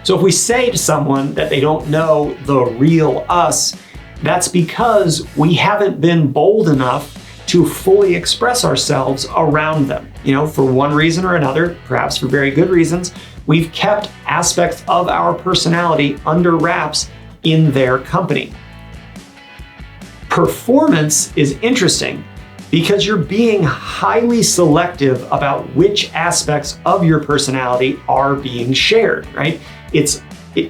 So if we say to someone that they don't know the real us, that's because we haven't been bold enough to fully express ourselves around them. For one reason or another, perhaps for very good reasons, we've kept aspects of our personality under wraps in their company. Performance is interesting because you're being highly selective about which aspects of your personality are being shared, right?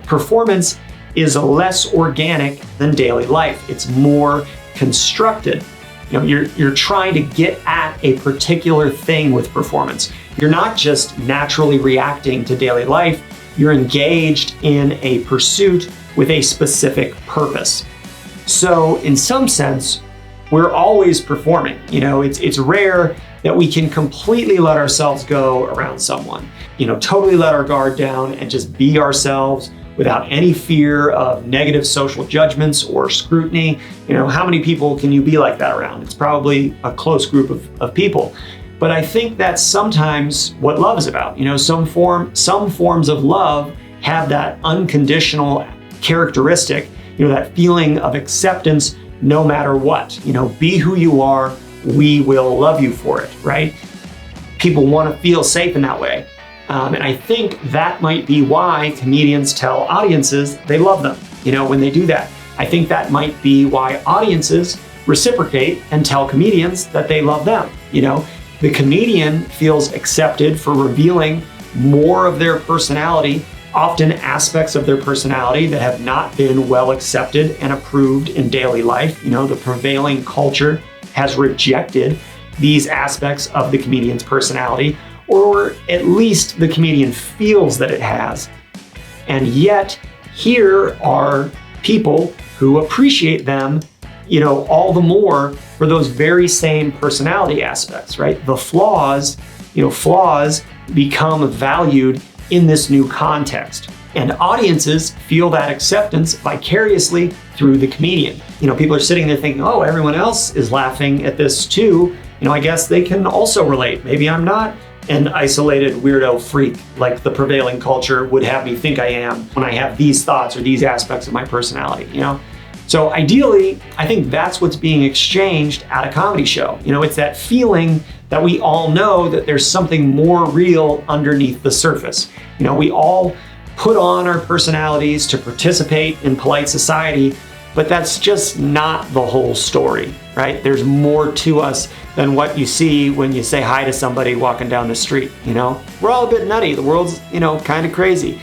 Performance is less organic than daily life. It's more constructed. You're trying to get at a particular thing with performance. You're not just naturally reacting to daily life, you're engaged in a pursuit with a specific purpose. So in some sense, we're always performing. It's rare that we can completely let ourselves go around someone, totally let our guard down and just be ourselves without any fear of negative social judgments or scrutiny. How many people can you be like that around? It's probably a close group of people. But I think that's sometimes what love is about. Some forms of love have that unconditional characteristic, that feeling of acceptance no matter what. Be who you are, we will love you for it, right? People want to feel safe in that way. And I think that might be why comedians tell audiences they love them, when they do that. I think that might be why audiences reciprocate and tell comedians that they love them. The comedian feels accepted for revealing more of their personality, often aspects of their personality that have not been well accepted and approved in daily life. The prevailing culture has rejected these aspects of the comedian's personality, or at least the comedian feels that it has. And yet, here are people who appreciate them, all the more for those very same personality aspects, right? The flaws become valued in this new context. And audiences feel that acceptance vicariously through the comedian. People are sitting there thinking, oh, everyone else is laughing at this too. I guess they can also relate. Maybe I'm not an isolated weirdo freak like the prevailing culture would have me think I am when I have these thoughts or these aspects of my personality, So ideally, I think that's what's being exchanged at a comedy show. It's that feeling that we all know that there's something more real underneath the surface. We all put on our personalities to participate in polite society, but that's just not the whole story, right? There's more to us than what you see when you say hi to somebody walking down the street, We're all a bit nutty. The world's, kind of crazy.